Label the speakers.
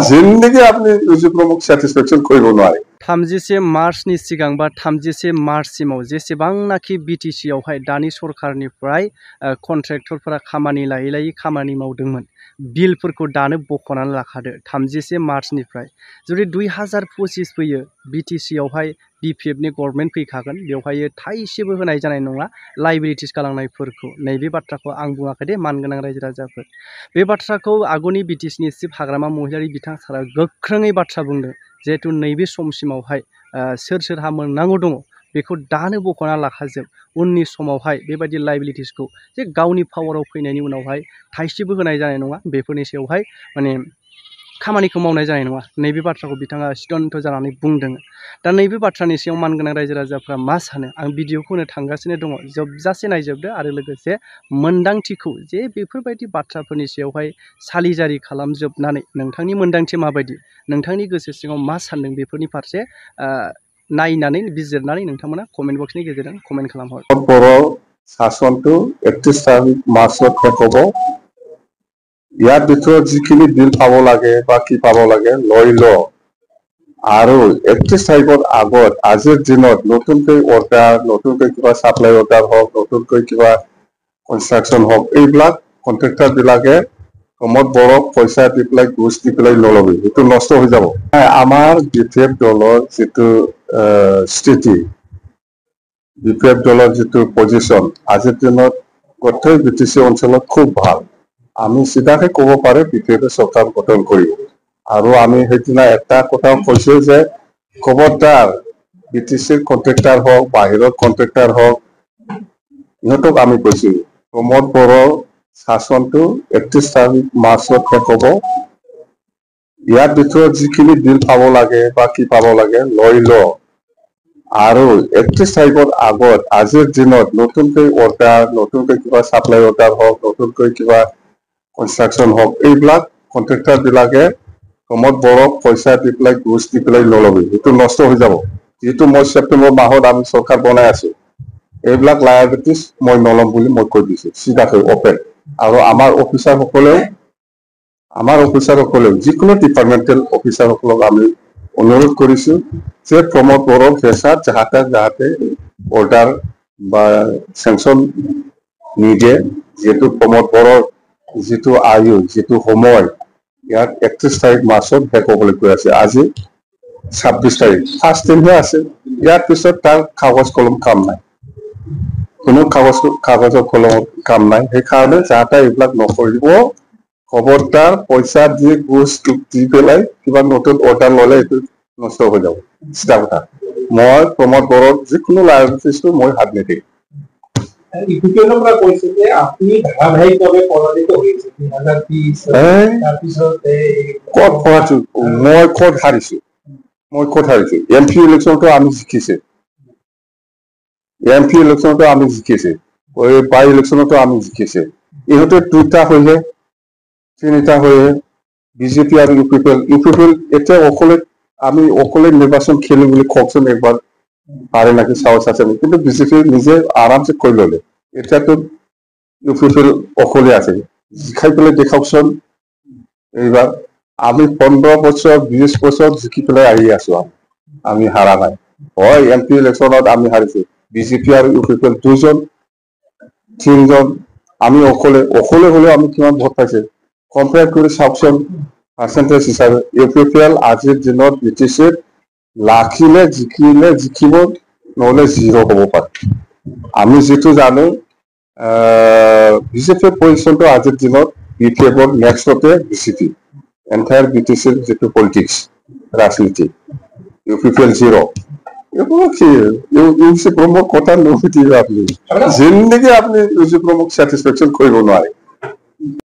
Speaker 1: जिंदगी आपनि इउजि प्रमुख सेटिसफेक्शन কৰিব নোৱাৰে
Speaker 2: 31 मार्चनि सिगां बा 31 मार्चसिमाव जेसेबांनाखि बिटिसि आवहाय दानि सरखारनिफ्राय कन्ट्रेक्टरफोरा खामानि लायै खामानि मावदोंमोन बिलफोरखौ दानो बख'नानै लाखादो 31 मार्चनिफ्राय जुदि 2025 फैयो बिटिसि आवहाय बिपिएफनि गभर्नमेन्ट फैखागोन बेवहाय थाइसेबो होनाय जानाय नङा लाइबिलिटिस गालांनायफोरखौ नैबे बाथ्राखौ आं बुङाखै दे मानगोनां रायजो राजाफोर बे बाथ्राखौ आगुनि बिटिसिनि चिफ हाग्रामा महिलारि बिथां सारा गोख्रोङै बाथ्रा बुंदों जेहेतु नैबे समसिमावहाय सोरहा मोननांगौ दङ बेखौ दानो बख'ना लाखाजोब उननि समावहाय बेबायदि लाइबिलिटिसखौ जे गावनि पावाराव फैनायनि उनावहाय थाइसेबो होनाय जानाय नङा बेफोरनि सायावहाय माने खामानिखौ मावनाय जानाय नङा नैबे बाथ्राखौ बिथाङा सिद्धान्त जानानै बुंदों दा नैबे बाथ्रानि सायाव मानगोनां रायजो राजाफ्रा मा सानो आं भिडिअखौ होनो थांगासिनो दङ जोबजासे नायजोबदो आरो लोगोसे मोन्दांथिखौ जे बेफोरबायदि बाथ्राफोरनि सायावहाय सालिजारि खालामजोबनानै नोंथांनि मोन्दांथि माबायदि नोंथांनि गोसो सिङाव मा सानदों बेफोरनि फारसे नायनानै बिजिरनानै नोंथांमोना कमेन्ट बक्सनि गेजेरजों कमेन्ट खालामहर
Speaker 1: बर' शासनखौ 31 तारिख मार्चत শেষ হ'ব ইয়াৰ ভিতৰত যিখিনি বিল পাব লাগে বা কি পাব লাগে লৈ ল আৰু 31 তাৰিখৰ আগত আজিৰ দিনত নতুনকৈ অৰ্ডাৰ নতুনকৈ কিবা সাপ্লাই অৰ্ডাৰ হওক নতুনকৈ কিবা কনষ্ট্ৰাকশন হওক এইবিলাক কন্ট্ৰাক্টৰ বিলাকে কমত বড় পইচা দি পেলাই ঘুষ দি পেলাই নলবি এইটো নষ্ট হৈ যাব আমাৰ বিপিএফ দলৰ যেটো স্থিতি বিপিএফ দলৰ যেটো পজিশন আজিৰ দিনত গোটেই বিটিসি অঞ্চলত খুব ভাল আমি সিধাকে ক'ব পাৰে বিপিএফ চৰকাৰ গঠন কৰিব আৰু আমি হেতিনা এটা কথা কৈছো যে খবৰদাৰ বিটিসিৰ কন্ট্ৰাক্টৰ হওক বাহিৰৰ কন্ট্ৰাক্টৰ হওক ইহঁতক আমি কৈছো প্ৰমোদ বড়ো শাসনটো 31 তাৰিখ মাৰ্চত শেষ হ'ব ইয়াৰ ভিতৰত যিখিনি বিল পাব লাগে বা কি পাব লাগে লৈ ল আৰু 31 তাৰিখৰ আগত আজিৰ দিনত নতুনকৈ অৰ্ডাৰ নতুনকৈ কিবা সাপ্লাই অৰ্ডাৰ হওক নতুনকৈ কিবা কনষ্ট্ৰাকশন হওক এইবিলাক কন্ট্ৰাক্টৰ বিলাকে কমত বড় পইচা দি পেলাই ঘুষ দি পেলাই নলবি এইটো নষ্ট হৈ যাব যেটো মই সেপ্টেম্বৰ মাহত আমি সরকার বনাই আছো এইবিলাক লায়াবিলিটিস মই নলম বুলি মই কৈ দিছো সিধাকৈ ওপেন আৰু আমাৰ অফিসাৰসকলেও যিকোনো ডিপাৰ্টমেন্টেল অফিসাৰসকলক আমি অনুৰোধ কৰিছো যে প্ৰমোদ বড়োৰ ফেচাত যাহাতে অৰ্ডাৰ বা স্যাংশন নিদে যেটো প্ৰমোদ বড়োৰ যেটো আয়ু যেটো সময় ইয়াত 31 তাৰিখ মাৰ্চত শেষ হ'বলৈ গৈ আছে আজি 26 তাৰিখ ফাৰ্ষ্ট দিনহে আছে ইয়াৰ পিছত তাৰ কাগজ কলম কাম নাই কোনো কাগজৰ কলম কাম নাই সেইকাৰণে যাহাতে এইবিলাক নকৰিব খবৰদাৰ পইচা দি ঘুষ দি পেলাই কিবা নতুন অৰ্ডাৰ ল'লে এইটো নষ্ট হৈ যাব সিধা কথা মই প্ৰমোদ বড়োৰ যিকোনো লাইবিলিটিসটো মই হাত নিদিম
Speaker 3: ইকুইটিনৰ পৰা কৈছে যে আপুনি ধাৰাবাহিকভাৱে পৰাজিত হৈছে 2030 তাৰপিছত
Speaker 1: ক'ত পৰাজিত মই ক'ত হাৰিছো এমপি ইলেকশ্যনটো আমি জিকিছে এমপি ইলেকশ্যনটো আমি জিকিছে ওই বাই ইলেকশ্যনটো আমি জিকিছে ইহঁতে দুটা হয়ে তিনিটা হয়ে বিজেপি আৰু ইউপিপিএল এতিয়া আমি অকলে নিৰ্বাচন খেলিম বুলি কওকচোন একবাৰ পাৰে নাকি সাহস আছে কিন্তু বিজেপি নিজে আৰামছে কৈ ল'লে এতিয়াতো ইউপিপিএল অকলে আছে জিকাই পেলাই দেখাওকচোন এইবাৰ আমি 15 বছৰ 20 বছৰ জিকি পেলাই আহি আছো আমি হাৰা নাই হয় এমপি ইলেকশ্যনত আমি হাৰিছো বিজেপি আৰু ইউপিপিএল দুজন তিনজন আমি অকলে হলেও আমি কিমান ভোট পাইছে কম্পেয়াৰ কৰি চাওকচোন পাৰ্চেন্টেজ হিচাপে ইউপিপিএল আজিৰ দিনত বিটিসিৰ লাখিলে জিকিব নহলে জিৰ' হ'ব পাৰে আমি যেটো জানো বিজেপিৰ পজিশনটো আজিৰ দিনত বিপিএফৰ নেক্সটতে বিজেপি এন্টায়াৰ বিটিসিৰ যেটো পলিটিক্স ৰাজনীতি ইউপিপিএল জিৰ' এইবোৰ কি ইউজি প্ৰমোদ কথা নুসুধিব আপুনি জিন্দগী আপুনি ইউজি প্ৰমোদ সেটিসফেকশন কৰিব নোৱাৰে